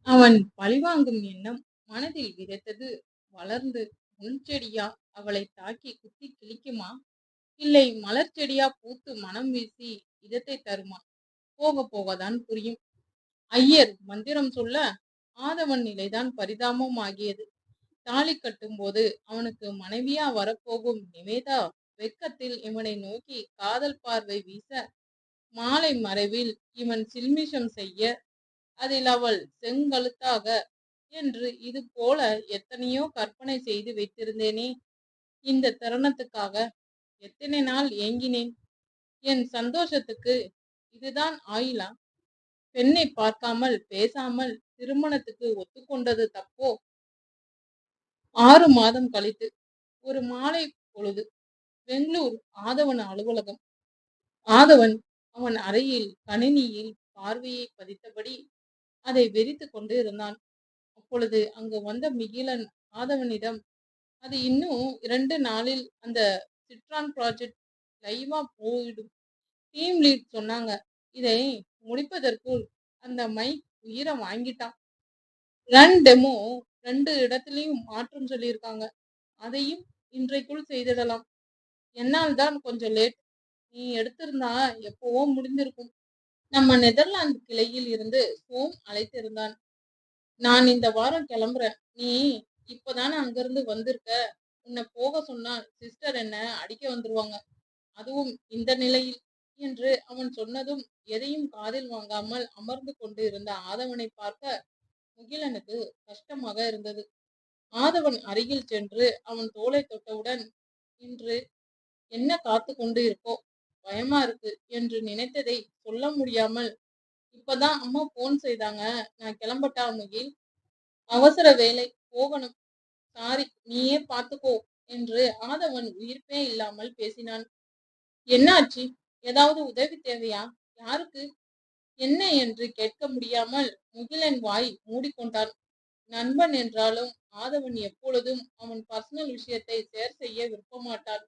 அவன் பழிவாங்கும் எண்ணம் மனதில் விதைத்தது வளர்ந்து முள்செடியா அவளைத் தாக்கி குத்திக் கிழிக்குமா? இல்லை மலர்ச் செடியா பூத்து மனம் வீசி இதத்தைத் தருமா? போகப் போகத்தான் புரியும். ஐயர் மந்திரம் சொல்ல ஆதவன் நிலைதான் பரிதாபமாகியது. தாலி கட்டும்போது அவனுக்கு மனைவியா வரப்போகும் நிவேதா வெட்கத்தில் இவனை நோக்கி காதல் பார்வை வீச, மாலை மறைவில் இவன் சில்மிஷம் செய்ய, அதில் அவள் செங்கழுத்தாக என்று இது போல எத்தனையோ கற்பனை செய்து வைத்திருந்தேனே. இந்த தருணத்துக்காக எத்தனை நாள் ஏங்கினேன். என் சந்தோஷத்துக்கு இதுதான் ஆயுளா? பெண்ணை பார்க்காமல் பேசாமல் திருமணத்துக்கு ஒத்துக்கொண்டது தப்போ? 6 மாதம் கழித்து ஒரு மாலை பொழுது பெங்களூர் ஆதவன் அலுவலகம். ஆதவன் அவன் அறையில் கணினியில் பார்வையை பதித்தபடி அதை வெறித்துக் கொண்டு இருந்தான். அப்பொழுது அங்கு வந்த மிகிலன் ஆதவனிடம், அது இன்னும் 2 நாளில் அந்த சிட்ரான் ப்ராஜெக்ட் லைவா போயிடும். டீம் லீட் சொன்னாங்க. இதை முடிப்பதற்குள் அந்த மைக் உயிரை வாங்கிட்டான். ரன் டெமோ 2 இடத்துலயும் மாற்றம் சொல்லியிருக்காங்க. அதையும் இன்றைக்குள் செய்திடலாம். என்னால் தான் கொஞ்சம் லேட். நீ எடுத்திருந்தா எப்பவோ முடிந்திருக்கும். நம்ம நெதர்லாந்து கிளையில் இருந்து ஹோம் அழைத்திருந்தான். நான் இந்த வாரம் கிளம்புறேன். நீ இப்பதானே அங்கிருந்து வந்திருக்க. உன்னை போக சொன்னால் சிஸ்டர் என்ன அடிக்க வந்துருவாங்க. அதுவும் இந்த நிலையில் என்று அவன் சொன்னதும் எதையும் காதில் வாங்காமல் அமர்ந்து கொண்டு இருந்த ஆதவனை பார்க்க முகிலனுக்கு கஷ்டமாக இருந்தது. ஆதவன் அருகில் சென்று அவன் தோளை தொட்டவுடன், இன்று என்ன காத்து கொண்டு இருக்கோ, பயமா இருக்கு என்று நினைத்ததை சொல்ல முடியாமல், இப்பதான் அம்மா போன் செய்தாங்க, நான் கிளம்பட்டா முகில்? அவசர வேலை, போகணும். சாரி, நீயே பார்த்துக்கோ என்று ஆதவன் உயிர்ப்பே இல்லாமல் பேசினான். என்னாச்சு? ஏதாவது உதவி தேவையா? யாருக்கு? என்ன என்று கேட்க முடியாமல் முகிலன் வாய் மூடிக்கொண்டான். நண்பன் என்றாலும் ஆதவன் எப்பொழுதும் அவன் பர்சனல் விஷயத்தை ஷேர் செய்ய விருப்பமாட்டான்.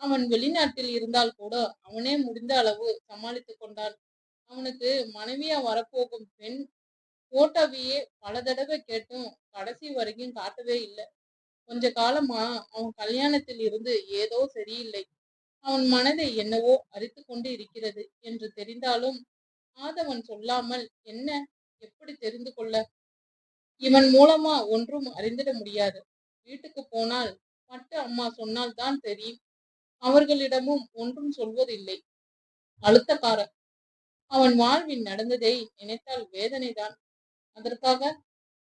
அவன் வெளிநாட்டில் இருந்தால் கூட அவனே முடிந்த அளவு சமாளித்துக் கொண்டான். அவனுக்கு மனைவியா வரப்போகும் பெண் போட்டோவையே பல தடவை கேட்டும் கடைசி வரைக்கும் காட்டவே இல்லை. கொஞ்ச காலமா அவன் கல்யாணத்தில் இருந்து ஏதோ சரியில்லை. அவன் மனதை என்னவோ அரித்துக் கொண்டு இருக்கிறது என்று தெரிந்தாலும் ஆதவன் சொல்லாமல் என்ன, எப்படி தெரிந்து கொள்ள? இவன் மூலமா ஒன்றும் அறிந்திட முடியாது. வீட்டுக்கு போனால் பட்டு அம்மா சொன்னால் தான் தெரியும். அவர்களிடமும் ஒன்றும் சொல்வதில்லை. அழுத்தக்காரர். அவன் வாழ்வில் நடந்ததை நினைத்தால் வேதனைதான். அதற்காக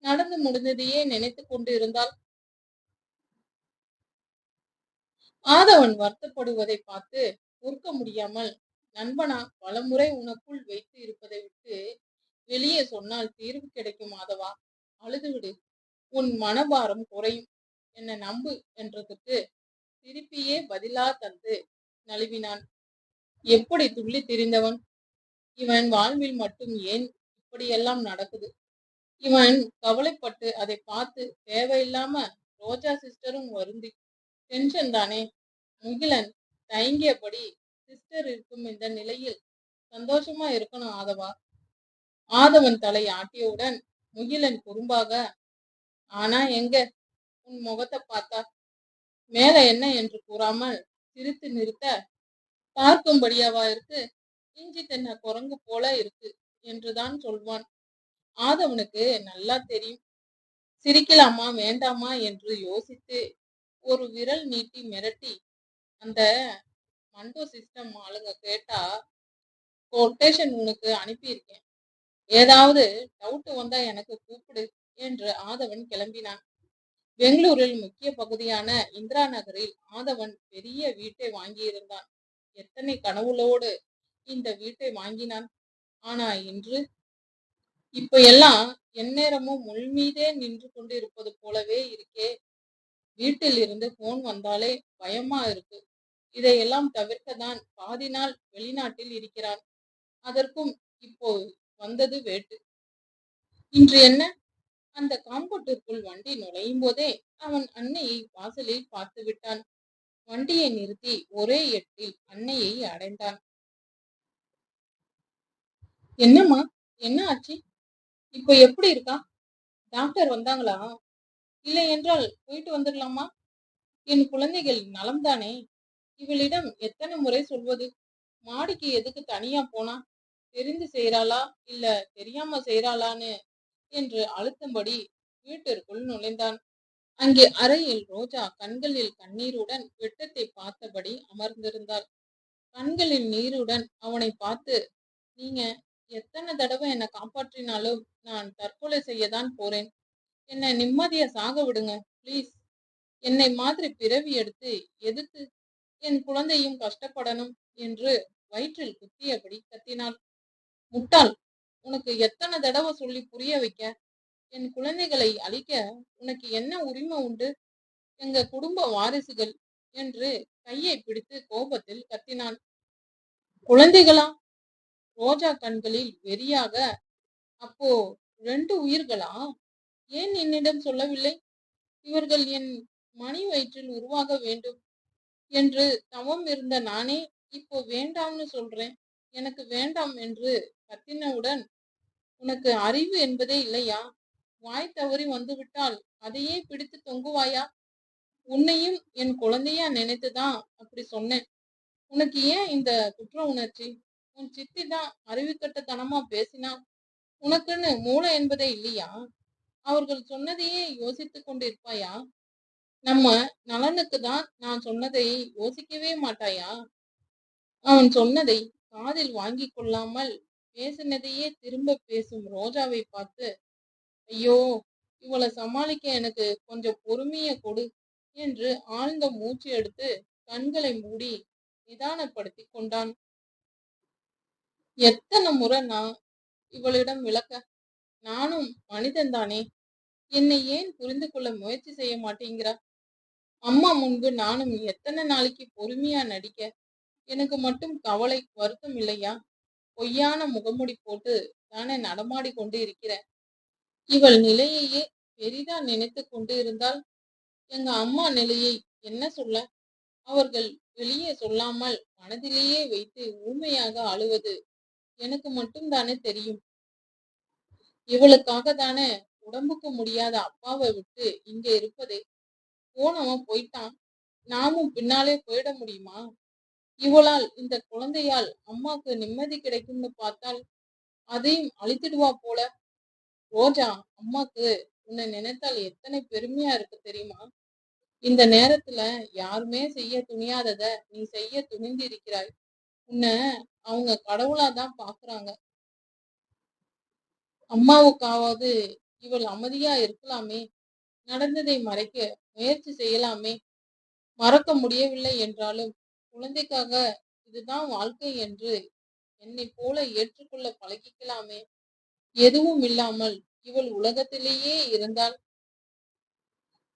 நடந்து முடிந்ததையே நினைத்து கொண்டு இருந்தால் ஆதவன் வருத்தப்படுவதை பார்த்து பொறுக்க முடியாமல், நண்பனா பலமுறை உனக்குள் வைத்து இருப்பதை விட்டு வெளியே சொன்னால் தீர்வு கிடைக்கும் ஆதவா. அழுதுவிடு, உன் மனபாரம் குறையும். என்ன நம்பு என்றதுக்கு திருப்பியே பதிலா தந்து நழுவினான். எப்படி துள்ளி திரிந்தவன்! இவன் வாழ்வில் மட்டும் ஏன் இப்படியெல்லாம் நடக்குது? இவன் கவலைப்பட்டு அதை பார்த்து தேவையில்லாம ரோஜா சிஸ்டரும் வருந்தி டென்ஷன் தானே. முகிலன் தயங்கியபடி, சிஸ்டர் இருக்கும் இந்த நிலையில் சந்தோஷமா இருக்கணும் ஆதவா. ஆதவன் தலை ஆட்டியவுடன் முகிலன் குறும்பாக, ஆனா எங்க, உன் முகத்தை பார்த்தா மேல என்ன என்று கூறாமல் சிரித்து நிறுத்த, பார்க்கும்படியாவா இருக்கு? இஞ்சி தென்ன குரங்கு போல இருக்கு என்றுதான் சொல்வான். ஆதவனுக்கு நல்லா தெரியும். சிரிக்கலாமா வேண்டாமா என்று யோசித்து ஒரு விரல் நீட்டி மிரட்டி, அந்த மண்டோ சிஸ்டம் ஆளுங்க கேட்டா கொட்டேஷன் உனக்கு அனுப்பியிருக்கேன். ஏதாவது டவுட் வந்தா எனக்கு கூப்பிடு என்று ஆதவன் கிளம்பினான். பெங்களூரில் முக்கிய பகுதியான இந்திரா நகரில் ஆதவன் பெரிய வீட்டை வாங்கியிருந்தான். எத்தனை கனவுகளோடு இந்த வீட்டை வாங்கினான். ஆனா இன்று இப்ப எல்லாம் எந்நேரமும் முள் மீதே நின்று கொண்டு இருப்பது போலவே இருக்கே. வீட்டில் இருந்து போன் வந்தாலே பயமா இருக்கு. இதையெல்லாம் தவிர்க்கத்தான் பாதி நாள் வெளிநாட்டில் இருக்கிறான். அதற்கும் இப்போ வந்தது வேட்டு. இன்று என்ன? அந்த காம்பவுண்டிற்குள் வண்டி நுழையும் போதே அவன் அன்னையை வாசலில் பார்த்து விட்டான். வண்டியை நிறுத்தி ஒரே எட்டில் அன்னையை அடைந்தான். என்னம்மா, என்ன ஆச்சு? இப்போ எப்படி இருக்கா? டாக்டர் வந்தாங்களா? இல்லை என்றால் போயிட்டு வந்துடலாமா? என் குழந்தைகள் நலம்தானே? இவளிடம் எத்தனை முறை சொல்வது? மாடிக்கு எதுக்கு தனியா போனா? தெரிந்து செய்றாளா இல்ல தெரியாம செய்றாளான்னு என்று அழுத்தம்படி வீட்டிற்குள் நுழைந்தான். அங்கே அறையில் ரோஜா கண்களில் கண்ணீருடன் வெட்டத்தை பார்த்தபடி அமர்ந்திருந்தாள். கண்களில் நீருடன் அவனை பார்த்து, நீங்க எத்தனை தடவை என்னை காப்பாற்றினாலும் நான் தற்கொலை செய்யத்தான் போறேன். என்னை நிம்மதியா சாக விடுங்க ப்ளீஸ். என்னை மாதிரி பிறவி எடுத்து எதுக்கு என் குழந்தையும் கஷ்டப்படணும் என்று வயிற்றில் குத்தியபடி கத்தினாள். முட்டாள், உனக்கு எத்தனை தடவை சொல்லி புரிய வைக்க? என் குழந்தைகளை அழிக்க உனக்கு என்ன உரிமை உண்டு? எங்க குடும்ப வாரிசுகள் என்று கையை பிடித்து கோபத்தில் கத்தினான். குழந்தைகளா? ரோஜா கண்களில் வெறியாக. அப்போ 2 உயிர்களா? ஏன் என்னிடம் சொல்லவில்லை? இவர்கள் என் மணி வயிற்றில் உருவாக வேண்டும் என்று தவம் இருந்த நானே இப்போ வேண்டாம்னு சொல்றேன். எனக்கு வேண்டாம் என்று கத்தினவுடன், உனக்கு அறிவு என்பதே இல்லையா? வாய் தவறி வந்துவிட்டால் அதையே பிடித்து தொங்குவாயா? உன்னையும் என் குழந்தையா நினைத்துதான் அப்படி சொன்னேன். உனக்கு ஏன் இந்த குற்ற உணர்ச்சி? உன் சித்தி தான் அறிவுக்கட்டத்தனமா பேசினா. உனக்குன்னு மூளை என்பதே இல்லையா? அவர்கள் சொன்னதையே யோசித்துக் கொண்டு இருப்பாயா? நம்ம நலனுக்கு தான் நான் சொன்னதை யோசிக்கவே மாட்டாயா? அவன் சொன்னதை காதில் வாங்கிக் கொள்ளாமல் பேசினதையே திரும்ப பேசும் ரோஜாவை பார்த்து, ஐயோ, இவளை சமாளிக்க எனக்கு கொஞ்சம் பொறுமைய கொடு என்று ஆழ்ந்த மூச்சு எடுத்து கண்களை மூடி நிதானப்படுத்திக் கொண்டான். எத்தனை முறை நான் இவளிடம் விளக்க? நானும் மனிதன்தானே? என்னை ஏன் புரிந்து கொள்ள முயற்சி செய்ய மாட்டேங்கிறா? அம்மா முன்பு நானும் எத்தனை நாளைக்கு பொறுமையா நடிக்க? எனக்கு மட்டும் கவலை வருத்தம் இல்லையா? பொய்யான முகமுடி போட்டு தானே நடமாடி கொண்டு இருக்கிறேன். இவள் நிலையையே பெரிதா நினைத்து கொண்டு இருந்தால் எங்க அம்மா நிலையை என்ன சொல்ல? அவர்கள் வெளியே சொல்லாமல் மனதிலேயே வைத்து ஊமையாக அழுவது எனக்கு மட்டும் தானே தெரியும். இவளுக்காக தானே உடம்புக்கு முடியாத அப்பாவை விட்டு இங்க இருப்பதே. போனவன் போயிட்டான், நாமும் பின்னாலே போயிட முடியுமா? இவளால் இந்த குழந்தையால் அம்மாக்கு நிம்மதி கிடைக்கும்னு பார்த்தால் அதையும் அழித்திடுவா போல. ரோஜா, அம்மாக்கு உன்னை நினைத்தால் எத்தனை பெருமையா இருக்கு தெரியுமா? இந்த நேரத்துல யாருமே செய்ய துணியாதத நீ செய்ய துணிந்து இருக்கிறாய். உன்னை அவங்க கடவுளா தான் பாக்குறாங்க. அம்மாவுக்காவது இவள் அமைதியா இருக்கலாமே. நடந்ததை மறைக்க முயற்சி செய்யலாமே. மறக்க முடியவில்லை என்றாலும் குழந்தைக்காக இதுதான் வாழ்க்கை என்று என்னை போல ஏற்றுக்கொள்ள பழகிக்கலாமே. எதுவும் இல்லாமல் இவள் உலகத்திலேயே இருந்தால்,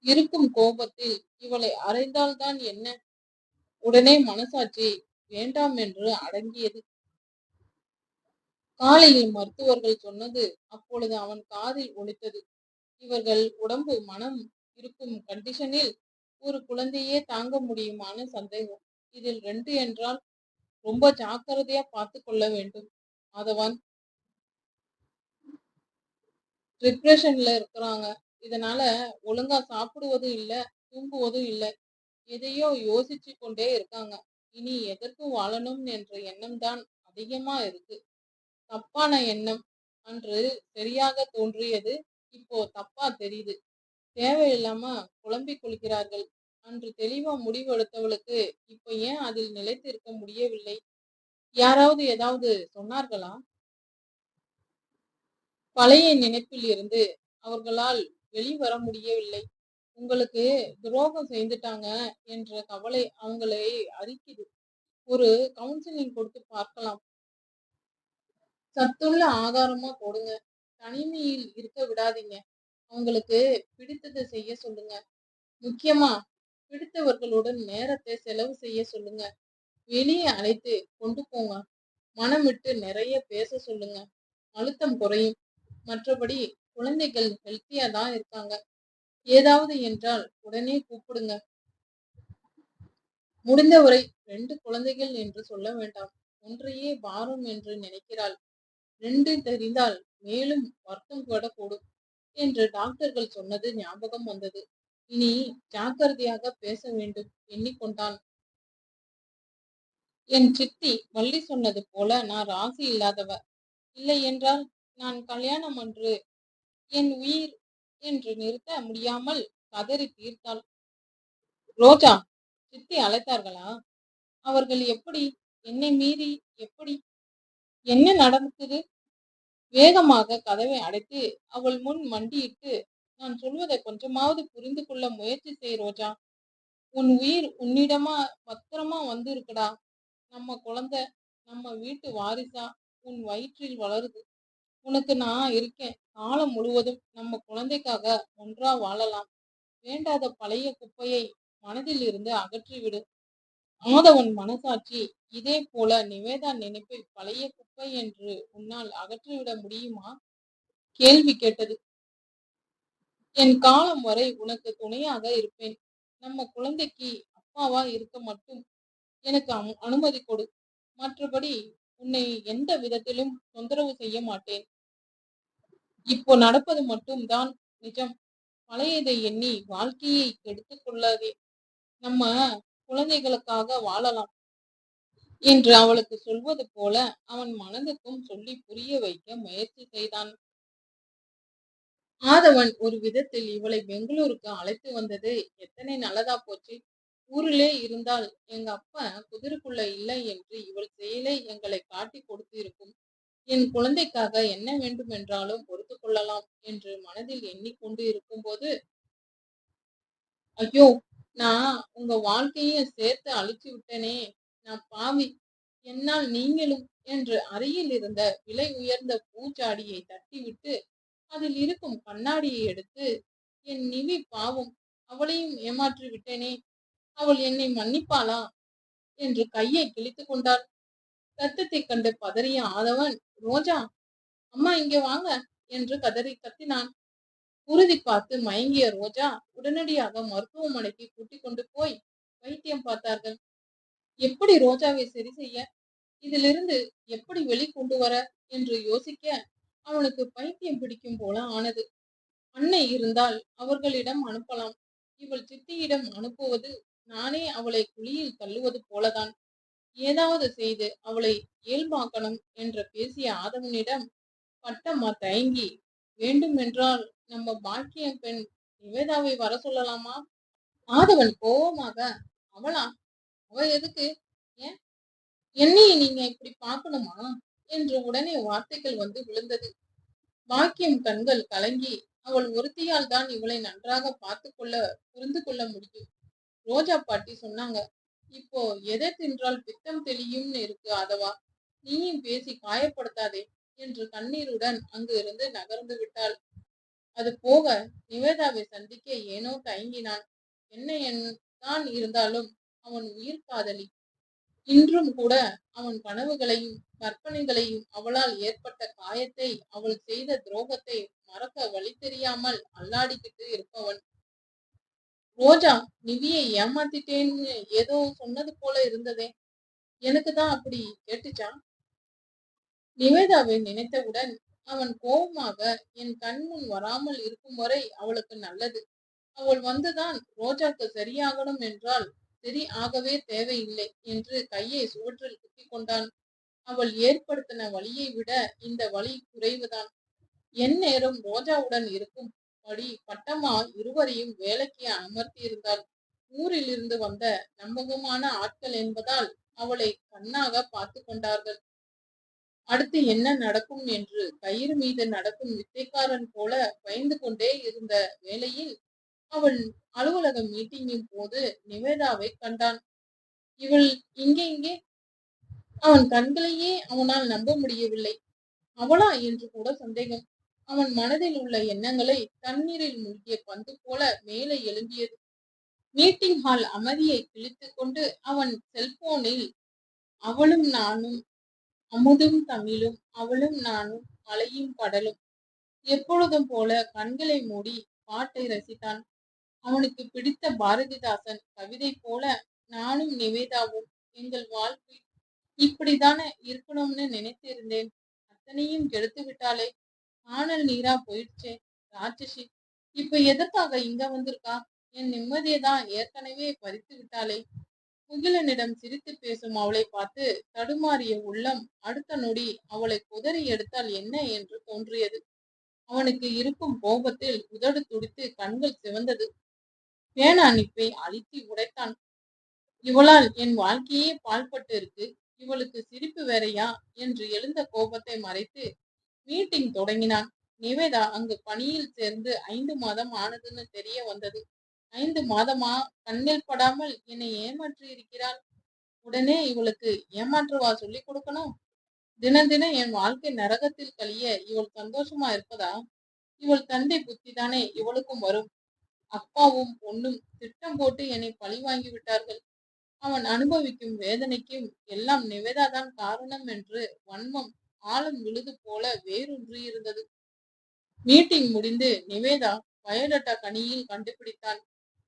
இருக்கும் கோபத்தில் இவளை அறைந்தால்தான் என்ன? உடனே மனசாட்சி வேண்டாம் என்று அடங்கியது. காலையில் மருத்துவர்கள் சொன்னது அப்பொழுது அவன் காதில் ஒலித்தது. இவர்கள் உடம்பு மனம் இருக்கும் கண்டிஷனில் ஒரு குழந்தையே தாங்க முடியுமான்னு சந்தேகம். இதில் 2 என்றால் ரொம்ப ஜாக்கிரதையா பார்த்து கொள்ள வேண்டும். அதவன் டிப்ரெஷன்ல இருக்கிறாங்க. இதனால ஒழுங்கா சாப்பிடுவதும் இல்ல, தூங்குவதும் இல்ல. எதையோ யோசிச்சு கொண்டே இருக்காங்க. இனி எதற்கு வாழணும் என்ற எண்ணம் தான் அதிகமா இருக்கு. தப்பான எண்ணம். அன்று சரியாக தோன்றியது, இப்போ தப்பா தெரியுது. தேவையில்லாம குழம்பிக் கொள்கிறார்கள். அன்று தெளிவா முடிவெடுத்தவளுக்கு இப்ப ஏன் அதில் நிலைத்து இருக்க முடியவில்லை? யாராவது ஏதாவது சொன்னார்களா? பழைய நினைப்பில் இருந்து அவர்களால் வெளிவர முடியவில்லை. உங்களுக்கு துரோகம் செய்துட்டாங்க என்ற கவலை அவங்களை அரிக்குது. ஒரு கவுன்சிலிங் கொடுத்து பார்க்கலாம். சத்துள்ள ஆகாரமா போடுங்க. தனிமையில் இருக்க விடாதீங்க. அவங்களுக்கு பிடித்ததை செய்ய சொல்லுங்க. முக்கியமா பிடித்தவர்களுடன் நேரத்தை செலவு செய்ய சொல்லுங்க. வெளியே அழைத்து கொண்டு போங்க. மனம் விட்டு நிறைய பேச சொல்லுங்க. அழுத்தம் குறையும். மற்றபடி குழந்தைகள் ஹெல்த்தியா தான் இருக்காங்க. ஏதாவது என்றால் உடனே கூப்பிடுங்க. முடிந்தவரை 2 குழந்தைகள் என்று சொல்ல வேண்டாம். ஒன்றையே பாரம் என்று நினைக்கிறாள். 2 தெரிந்தால் மேலும் வருத்தம் கூட கூடும். என்று டாக்டர்கள் சொன்னது ஞாபகம் வந்தது. இனி ஜாக்கிரதையாக பேச வேண்டும் எண்ணிக்கொண்டான். என் சித்தி வள்ளி சொன்னது போல நான் ராசி இல்லாதவ. இல்லை என்றால் நான் கல்யாணம் அன்று என் உயிர் என்று நிறுத்த முடியாமல் கதறி தீர்த்தாள். ரோஜா, சித்தி அழைத்தார்களா? அவர்கள் எப்படி? என்னை மீறி எப்படி? என்ன நடந்தது? வேகமாக கதவை அடைத்து அவள் முன் மண்டியிட்டு, நான் சொல்வதை கொஞ்சமாவது புரிந்து கொள்ள முயற்சி செய் ரோஜா. உன் உயிர் உன்னிடமா பத்திரமா வந்து இருக்குடா. நம்ம குழந்தை, நம்ம வீட்டு வாரிசா உன் வயிற்றில் வளருது. உனக்கு நான் இருக்கேன். காலம் முழுவதும் நம்ம குழந்தைக்காக ஒன்றா வாழலாம். வேண்டாத பழைய குப்பையை மனதில் இருந்து அகற்றிவிடு. ஆதவன் மனசாட்சி இதே போல நிவேதா நினைப்பை பழைய குப்பை என்று உன்னால் அகற்றிவிட முடியுமா? கேள்வி கேட்டது. என் காலம் வரை உனக்கு துணையாக இருப்பேன். நம்ம குழந்தைக்கு அப்பாவா இருக்க மட்டும் எனக்கு அனுமதி கொடு. மற்றபடி உன்னை எந்த விதத்திலும் தொந்தரவு செய்ய மாட்டேன். இப்போ நடப்பது மட்டும் தான் நிஜம். பழையதை எண்ணி வாழ்க்கையை கெடுத்துக் கொள்ளாதே. நம்ம குழந்தைகளுக்காக வாழலாம் என்று அவளுக்கு சொல்வது போல அவன் மனதுக்கும் சொல்லி புரிய வைக்க முயற்சி செய்தான். ஆதவன் ஒரு விதத்தில் இவளை பெங்களூருக்கு அழைத்து வந்தது எத்தனை நல்லதா போச்சு. ஊரிலே இருந்தால் எங்க அப்பா குதிரைக்குள்ள இல்லை என்று இவள் செயலை எங்களை காட்டி கொடுத்து இருக்கும். என் குழந்தைக்காக என்ன வேண்டுமென்றாலும் பொறுத்து கொள்ளலாம் என்று மனதில் எண்ணிக்கொண்டு இருக்கும்போது, ஐயோ, நான் உங்க வாழ்க்கையும் சேர்த்து அழிச்சு விட்டேனே, நான் பாவி, என்னால் நீங்களும் என்று அறையில் இருந்த விலை உயர்ந்த பூச்சாடியை தட்டிவிட்டு அதில் இருக்கும் கண்ணாடியை எடுத்து, என் நிவி பாவம், அவளையும் ஏமாற்றி விட்டேனே, அவள் என்னை மன்னிப்பாளா என்று கையை கிழித்து கொண்டாள். ரத்தத்தை கண்டு பதறிய ஆதவன், ரோஜா, அம்மா இங்கே வாங்க என்று கத்தினான். குருதி பார்த்து மயங்கிய ரோஜா உடனடியாக மருத்துவமனைக்கு கூட்டிக் கொண்டு போய் வைத்தியம் பார்த்தார்கள். எப்படி ரோஜாவை சரி செய்ய, இதிலிருந்து எப்படி வெளிக்கொண்டு வர என்று யோசிக்க அவனுக்கு பைத்தியம் பிடிக்கும் போல ஆனது. அன்னை இருந்தால் அவர்களிடம் அனுப்பலாம். இவள் சித்தியிடம் அனுப்புவது நானே அவளை குழியில் தள்ளுவது போலதான். ஏதாவது செய்து அவளை இயல்பாக்கணும் என்று பேசிய ஆதவனிடம் பட்டம்மா தயங்கி, வேண்டுமென்றால் நம்ம பாக்கியம் பெண் நிவேதாவை வர சொல்லலாமா? ஆதவன் கோபமாக, அவளா? அவ எதுக்கு? ஏன் என்னைய நீங்க இப்படி பார்க்கணுமா என்று உடனே வார்த்தைகள் வந்து விழுந்தது. பாக்கியம் கண்கள் கலங்கி, அவள் ஒருத்தியால் தான் இவளை நன்றாக பார்த்து கொள்ள புரிந்து கொள்ள முடியும். ரோஜா பாட்டி சொன்னாங்க, இப்போ எதை தின்றால் பித்தம் தெளியும்னு இருக்கு ஆதவா, நீயும் பேசி காயப்படுத்தாதே என்று கண்ணீருடன் அங்கு இருந்து நகர்ந்து விட்டாள். அது போக நிவேதாவை சந்திக்க ஏனோ தயங்கினான். என்ன தான் இருந்தாலும் அவன் உயிர் காதலி. இன்றும் கூட அவன் கனவுகளையும் கற்பனைகளையும் அவளால் ஏற்பட்ட காயத்தை அவள் செய்த துரோகத்தை மறக்க வழி தெரியாமல் அல்லாடிக்கிட்டு இருப்பவன். ரோஜா நிவியை ஏமாத்திட்டேன்னு ஏதோ சொன்னது போல இருந்ததே, எனக்கு தான் அப்படி கேட்டுச்சா? நிவேதாவை நினைத்தவுடன் அவன் கோபமாக, என் கண் முன் வராமல் இருக்கும் வரை அவளுக்கு நல்லது. அவள் வந்துதான் ரோஜாக்கு சரியாகணும் என்றால் சரி ஆகவே தேவையில்லை என்று கையை சுவற்றில் குத்தி கொண்டான். அவள் ஏற்படுத்தின வழியை விட இந்த வழி குறைவுதான். என் நேரம் ரோஜாவுடன் இருக்கும்படி பட்டம்மா இருவரையும் வேலைக்கு அமர்த்தியிருந்தாள். ஊரில் இருந்து வந்த நம்பகமான ஆட்கள் என்பதால் அவளை கண்ணாக பார்த்து கொண்டார்கள். அடுத்து என்ன நடக்கும் என்று கயிறு மீது நடக்கும் வித்தைக்காரன் போல பயந்து கொண்டே இருந்த வேளையில் அவள் அலுவலக மீட்டிங்கின் போது நிவேதாவை கண்டான். இவள் இங்கே அவன் கண்களையே அவனால் நம்ப முடியவில்லை. அவளா என்று கூட சந்தேகம். அவன் மனதில் உள்ள எண்ணங்களை தண்ணீரில் மூழ்கிய பந்து போல மேலே எழும்பியது. மீட்டிங் ஹால் அமைதியை கிழித்து கொண்டு அவன் செல்போனில் அவளும் நானும், அமுதும் தமிழும், அவளும் நானும், மலையும் கடலும், எப்பொழுதும் போல கண்களை மூடி பாட்டை ரசித்தான். அவனுக்கு பிடித்த பாரதிதாசன் கவிதை போல, நானும் நிவேதாவும் எங்கள் வாழ்க்கை இப்படித்தானே இருக்கணும்னு நினைத்திருந்தேன். அத்தனையும் கெடுத்து விட்டாளே, காணல் நீரா போயிடுச்சே. ராட்சசி இப்ப எதற்காக இங்க வந்திருக்கா? என் நிம்மதியை தான் ஏற்கனவே பறித்து விட்டாளே. முகிலனிடம் சிரித்து பேசும் அவளை பார்த்து தடுமாறிய உள்ளம் அடுத்த நொடி அவளை குதறி எடுத்தால் என்ன என்று தோன்றியது. அவனுக்கு இருக்கும் கோபத்தில் உதடு துடித்து கண்கள் சிவந்தது. பேனா நிப்பை அழுத்தி உடைத்தான். இவளால் என் வாழ்க்கையே பாழ்பட்டு இருக்கு, இவளுக்கு சிரிப்பு வேறையா என்று எழுந்த கோபத்தை மறைத்து மீட்டிங் தொடங்கினான். நிவேதா அங்கு பணியில் சேர்ந்து 5 மாதம் ஆனதுன்னு தெரிய வந்தது. 5 மாதமா கண்ணில் படாமல் என்னை ஏமாற்றி இருக்கிறாள். உடனே இவளுக்கு ஏமாற்றவா சொல்லிக் கொடுக்கணும்? தினம் தினம் என் வாழ்க்கை நரகத்தில் கழிய இவள் சந்தோஷமா இருப்பதா? இவள் தந்தை புத்திதானே இவளுக்கும் வரும். அப்பாவும் பொண்ணும் திட்டம் போட்டு என்னை பழி வாங்கி விட்டார்கள். அவன் அனுபவிக்கும் வேதனைக்கும் எல்லாம் நிவேதாதான் காரணம் என்று வன்மம் ஆழம் விழுது போல வேரூன்றியிருந்தது. மீட்டிங் முடிந்து நிவேதா பயோடேட்டா கணியில் கண்டுபிடித்தான்.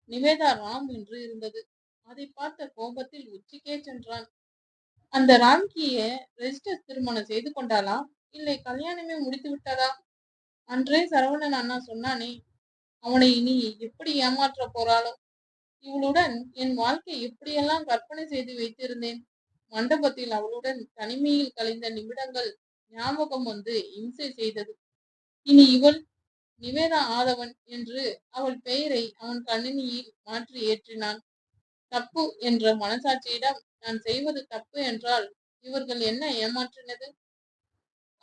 நிவேதா ராம் என்று இருந்தது. அதை பார்த்த கோபத்தில் உச்சிக்கே சென்றான். அந்த ராம்கிய ரெஜிஸ்டர் திருமணம் செய்து கொண்டாளா, இல்லை கல்யாணமே முடித்து விட்டதா? அன்றே சரவணன் அண்ணா சொன்னானே, அவனை இனி எப்படி ஏமாற்ற போறாளோ? இவளுடன் என் வாழ்க்கை எப்படியெல்லாம் கற்பனை செய்து வைத்திருந்தேன். மண்டபத்தில் அவளுடன் தனிமையில் கழிந்த நிமிடங்கள் ஞாபகம் வந்து இம்சை செய்தது. இனி இவள் நிவேதா ஆதவன் என்று அவள் பெயரை அவன் கணினியில் மாற்றி ஏற்றினான். தப்பு என்ற மனசாட்சியிடம் நான் செய்வது தப்பு என்றால் இவர்கள் என்ன ஏமாற்றினது?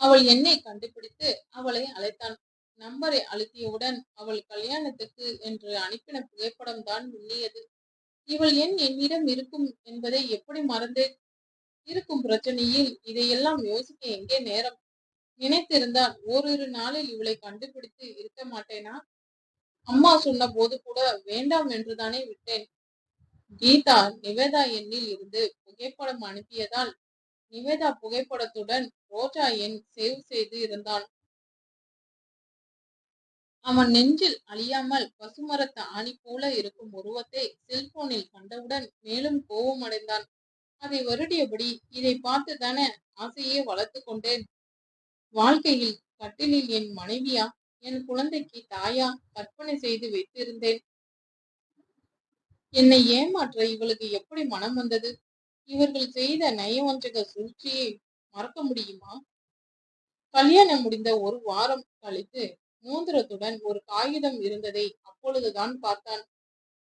அவள் எண்ணை கண்டுபிடித்து அவளை அழைத்தான். நம்பரை அழுத்தியவுடன் அவள் கல்யாணத்துக்கு என்று அனுப்பின புகைப்படம் தான் மின்னியது. இவள் எண் என்னிடம் இருக்கும் என்பதை எப்படி மறந்தேன்? இருக்கும் பிரச்சனையில் இதையெல்லாம் யோசிக்க எங்கே நேரம்? நினைத்திருந்தால் ஓரிரு நாளில் இவளை கண்டுபிடித்து இருக்க மாட்டேனா? அம்மா சொன்ன போது கூட வேண்டாம் என்றுதானே விட்டேன். கீதா நிவேதா எண்ணில் இருந்து புகைப்படம் அனுப்பியதால் நிவேதா புகைப்படத்துடன் ரோஜா எண் சேவ் செய்து இருந்தான். அவன் நெஞ்சில் அழியாமல் பசுமரத்து ஆணி போல இருக்கும் உருவத்தை செல்போனில் கண்டவுடன் மேலும் கோபமடைந்தான். அதை வருடியபடி இதை பார்த்து தானே ஆசையே வளர்த்து கொண்டேன். வாழ்க்கையில் கட்டிலில் என் மனைவியா, என் குழந்தைக்கு தாயா கற்பனை செய்து வைத்திருந்தேன். என்னை ஏமாற்ற இவளுக்கு எப்படி மனம் வந்தது? இவர்கள் செய்த நயவஞ்சக சூழ்ச்சியை மறக்க முடியுமா? கல்யாணம் முடிந்த ஒரு வாரம் கழித்து மோதிரத்துடன் ஒரு காகிதம் இருந்ததை அப்பொழுதுதான் பார்த்தான்.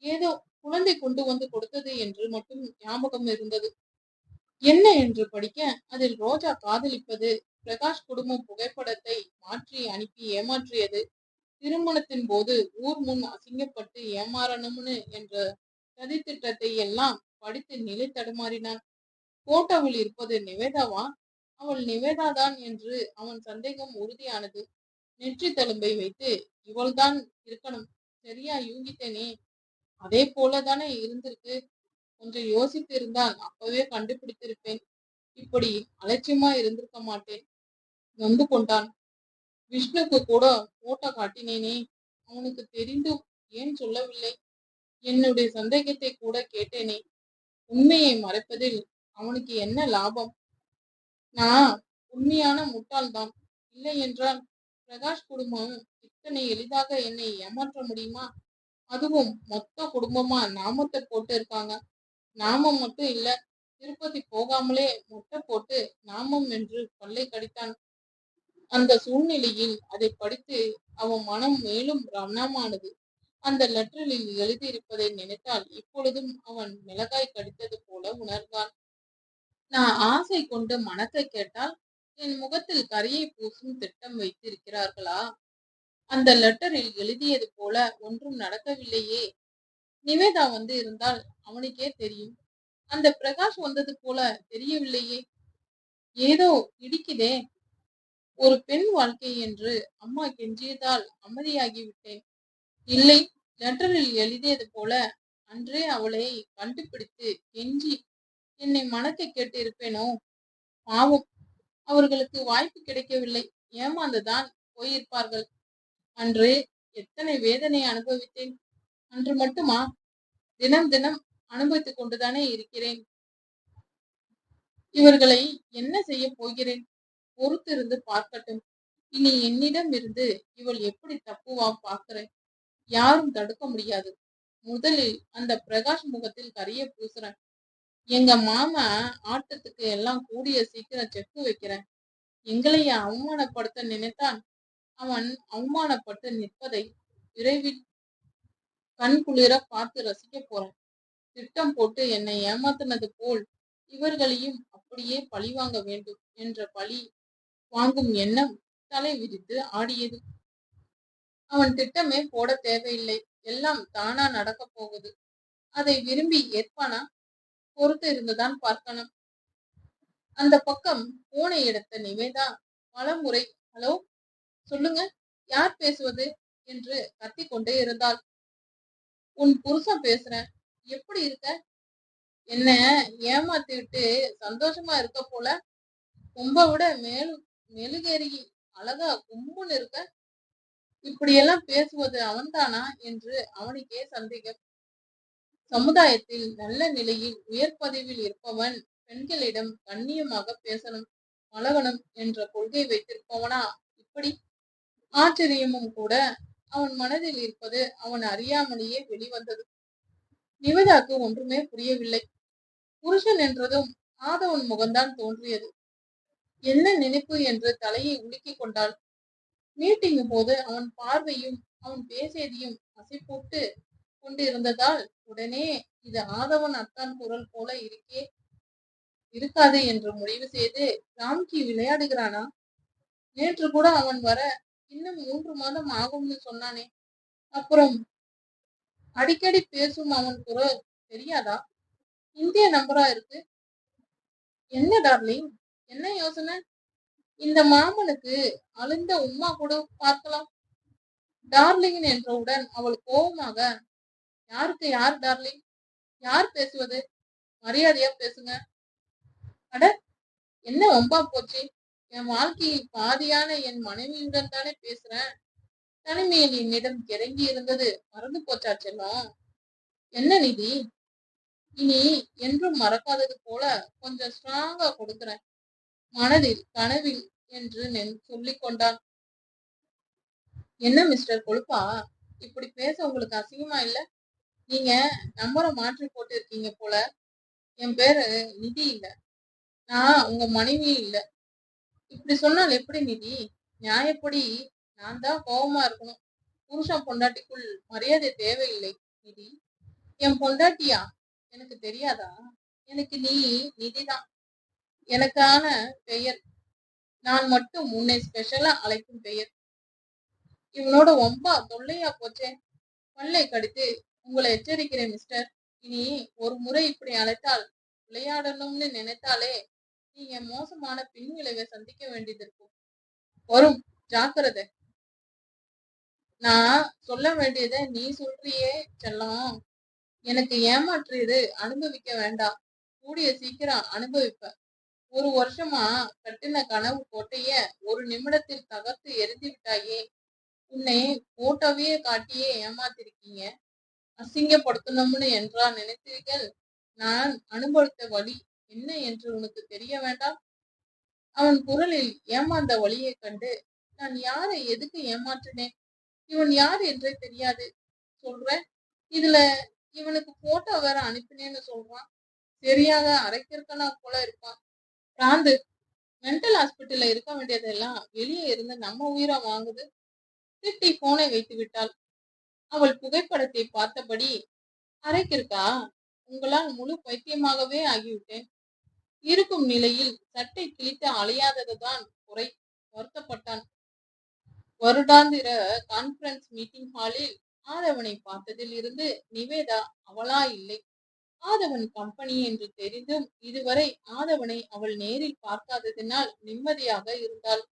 ஏதோ குழந்தை கொண்டு வந்து கொடுத்தது என்று மட்டும் ஞாபகம் இருந்தது. என்ன என்று படிக்க அதில் ரோஜா காதலிப்பது, பிரகாஷ் குடும்பம் புகைப்படத்தை மாற்றி அனுப்பி ஏமாற்றியது, திருமணத்தின் போது ஊர் முன் அசிங்கப்பட்டு ஏமாறணும்னு என்ற சதித்திட்டத்தை எல்லாம் படித்து நிலை தடுமாறினான். போட்டோவில் இருப்பது நிவேதாவா? அவள் நிவேதாதான் என்று அவன் சந்தேகம் உறுதியானது. நெற்றி தழும்பை வைத்து இவள்தான் இருக்கணும், சரியா யூகித்தேனே, அதே போலதானே இருந்திருக்கு. கொஞ்சம் யோசித்து இருந்தால் அப்பவே கண்டுபிடித்திருப்பேன். இப்படி அலட்சியமா இருந்திருக்க மாட்டேன். நொந்து கொண்டான். விஷ்ணுக்கு கூட போட்டோ காட்டினேனே, அவனுக்கு தெரிந்தும் ஏன் சொல்லவில்லை? என்னுடைய சந்தேகத்தை கூட கேட்டேனே, உண்மையை மறைப்பதில் அவனுக்கு என்ன லாபம்? நான் உண்மையான முட்டாள்தான். இல்லை என்றால் பிரகாஷ் குடும்பம் இத்தனை எளிதாக என்னை ஏமாற்ற முடியுமா? அதுவும் மொத்த குடும்பமா நாமத்தை போட்டு இருக்காங்க. நாமம் மட்டும் இல்ல, திருப்பதி போகாமலே மொட்டை போட்டு நாமம் என்று பல்லை கடித்தான். அந்த சூழ்நிலையில் அதை படித்து அவன் மனம் மேலும் ரணமானது. அந்த லெட்டரில் எழுதியிருப்பதை நினைத்தால் இப்பொழுதும் அவன் மிளகாய் கடித்தது போல உணர்ந்தான். நான் ஆசை கொண்டு மணக்க கேட்டால் என் முகத்தில் கரியை பூசும் திட்டம் வைத்திருக்கிறார்களா? அந்த லெட்டரில் எழுதியது போல ஒன்றும் நடக்கவில்லையே. நிவேதா வந்து இருந்தால் அவனுக்கே தெரியும். அந்த பிரகாஷ் வந்தது போல தெரியவில்லையே. ஏதோ இடிக்குதே. ஒரு பெண் வாழ்க்கை என்று அம்மா கெஞ்சியதால் அமைதியாகிவிட்டேன். இல்லை, லெட்டரில் எழுதியது போல அன்றே அவளை கண்டுபிடித்து கெஞ்சி என்னை மணக்க கேட்டு இருப்பேனோ? பாவம், அவர்களுக்கு வாய்ப்பு கிடைக்கவில்லை. ஏமாந்துதான் போயிருப்பார்கள். அன்று எத்தனை வேதனை அனுபவித்தேன். அன்று மட்டுமா? தினம் தினம் அனுபவித்துக் கொண்டுதானே இருக்கிறேன். இவர்களை என்ன செய்ய போகிறேன்? பொறுத்திருந்து பார்க்கட்டும். இனி என்னிடம் இருந்து இவள் எப்படி தப்புவா பாக்குறேன். யாரும் தடுக்க முடியாது. முதலில் அந்த பிரகாஷ் முகத்தில் கரிய பூசுறேன். எங்க மாமா ஆட்டத்துக்கு எல்லாம் கூடிய சீக்கிரம் செக்கு வைக்கிறேன். எங்களைய அவமானப்படுத்த நினைத்தான். அவன் அவமானப்பட்டு நிற்பதை விரைவில் கண் குளிர பார்த்து ரசிக்க போறேன். திட்டம் போட்டு என்னை ஏமாத்தினது போல் இவர்களையும் அப்படியே பழிவாங்க வேண்டும் என்ற பழி வாங்கும் எண்ணம் தலை விரித்து ஆடியது. அவன் திட்டமே போட தேவையில்லை. எல்லாம் தானா நடக்க போகுது. அதை விரும்பி ஏற்பானா? பொறுத்து இருந்துதான் பார்க்கணும். அந்த பக்கம் போனை எடுத்த நிவேதா பலமுறை ஹலோ சொல்லுங்க, யார் பேசுவது என்று கத்திக்கொண்டே இருந்தாள். உன் புருஷன் பேசுறேன். எப்படி இருக்க? என்ன ஏமாத்தி விட்டு சந்தோஷமா இருக்க போல. ரொம்ப விட மெழுகேறி அழகா கும்முன்னு இருக்க. இப்படியெல்லாம் பேசுவது அவன்தானா என்று அவனுக்கே சந்தேகம். சமுதாயத்தில் நல்ல நிலையில் உயர் பதவியில் இருப்பவன் பெண்களிடம் கண்ணியமாக பேசணும், பழகணும் என்ற கொள்கை வைத்திருப்பவனா இப்படி? ஆச்சரியமும் கூட அவன் மனதில் இருப்பது அவன் அறியாமலேயே வெளிவந்தது. நிவேதாக்கு ஒன்றுமே புரியவில்லை. புருஷன் என்றதும் ஆதவன் முகம்தான் தோன்றியது. என்ன நினைப்பு என்று தலையை உலுக்கிக் கொண்டாள். மீட்டிங் போது அவன் பார்வையும் அவன் பேசியதையும் அசைப்போட்டு கொண்டிருந்ததால் உடனே இது ஆதவன் அத்தான் குரல் போல இருக்காது என்று முடிவு செய்து ராம்கி விளையாடுகிறானா? நேற்று கூட அவன் வர இன்னும் 3 மாதம் ஆகும்னு சொன்னானே. அப்புறம் அடிக்கடி பேசும் அவன் குரல் தெரியாதா? இந்திய நம்பரா இருக்கு. என்ன டார்லிங், என்ன யோசனை? இந்த மாமனுக்கு அழுந்த உம்மா கூட பார்க்கலாம். டார்லிங் என்றவுடன் அவள் கோபமாக, யாருக்கு யார் டார்லிங்? யார் பேசுவது? மரியாதையா பேசுங்க. அட, என்ன வம்பா போச்சு? என் வாழ்க்கையில் பாதியான என் மனைவியுடன் தானே பேசுறேன். தனிமையில் என்னிடம் கிறங்கி இருந்தது மறந்து போச்சா செல்லம்? என்ன நிதி, இனி என்றும் மறக்காதது போல கொஞ்சம் ஸ்ட்ராங்கா கொடுக்கிறேன். மனதில் கனவில் என்று சொல்லிக் கொண்டான். என்ன மிஸ்டர் கொழுப்பா, இப்படி பேச உங்களுக்கு அசிங்கமா இல்ல? நீங்க நம்பரை மாற்றி போட்டு இருக்கீங்க போல. என் பேரு நிதி இல்ல. நான் உங்க மனைவி இல்ல. இப்படி சொன்னால் எப்படி நிதி? நியாயப்படி நான் தான் கோபமா இருக்கணும். புருஷன் பொண்டாட்டிக்குள் மரியாதை தேவையில்லை நிதி. என் பொண்டாட்டியா? எனக்கு தெரியாதா? எனக்கு நீ நிதிதான். எனக்கான பெயர். நான் மட்டும் உன்னை ஸ்பெஷலா அழைக்கும் பெயர். இவனோட ரொம்ப தொல்லையா போச்சே. பல்லை கடித்து உங்களை எச்சரிக்கிறேன் மிஸ்டர். இனி ஒரு முறை இப்படி அழைத்தால் விளையாடணும்னு நினைத்தாலே நீங்க மோசமான பின் விளைவை சந்திக்க வேண்டியது இருக்கும். வரும், ஜாக்கிரதை. நான் சொல்ல வேண்டியதை நீ சொல்றியே செல்லம். எனக்கு ஏமாற்றியது அனுபவிக்க வேண்டாம். கூடிய சீக்கிரம் அனுபவிப்ப. 1 வருஷமா கட்டின கனவு கோட்டைய ஒரு நிமிடத்தில் தகர்த்து எரிந்து விட்டாயே. உன்னை போட்டோவையே காட்டியே ஏமாத்திருக்கீங்க. அசிங்கப்படுத்தணும்னு என்றா நினைத்தீர்கள்? நான் அனுபவித்த வழி என்ன என்று உனக்கு தெரிய வேண்டாம்? அவன் குரலில் ஏமாந்த வழியை கண்டு, நான் யாரை எதுக்கு ஏமாற்றினேன்? இவன் யார் என்றே தெரியாது சொல்றேன். இதுல இவனுக்கு போட்டோ வேற அனுப்பினேன்னு சொல்றான். சரியாக அரைக்கிருக்கனா போல இருப்பான். பிராந்து. மென்டல் ஹாஸ்பிட்டல்ல இருக்க வேண்டியதெல்லாம் வெளியே இருந்து நம்ம உயிரை வாங்குது. திட்டி போனை வைத்து விட்டாள். அவள் புகைப்படத்தை பார்த்தபடி, அரைக்கிருக்கா, உங்களால் முழு பைத்தியமாகவே ஆகிவிட்டேன். இருக்கும் நிலையில் சட்டை கிழித்து அலையாததுதான் குறை. வருத்தப்பட்டான். வருடாந்திர கான்பரன்ஸ் மீட்டிங் ஹாலில் ஆதவனை பார்த்ததில் இருந்து நிவேதா அவளா இல்லை. ஆதவன் கம்பெனி என்று தெரிந்தும் இதுவரை ஆதவனை அவள் நேரில் பார்க்காததினால் நிம்மதியாக இருந்தாள்.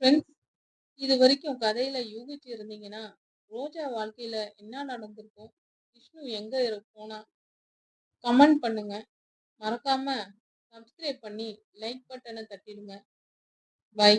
ஃப்ரெண்ட்ஸ், இது வரைக்கும் கதையில யூகிச்சு இருந்தீங்கன்னா ரோஜா வாழ்க்கையில என்ன நடந்திருக்கும், விஷ்ணு எங்க போனா, கமெண்ட் பண்ணுங்க. மறக்காம சப்ஸ்கிரைப் பண்ணி லைக் பட்டனை தட்டிடுங்க. பை.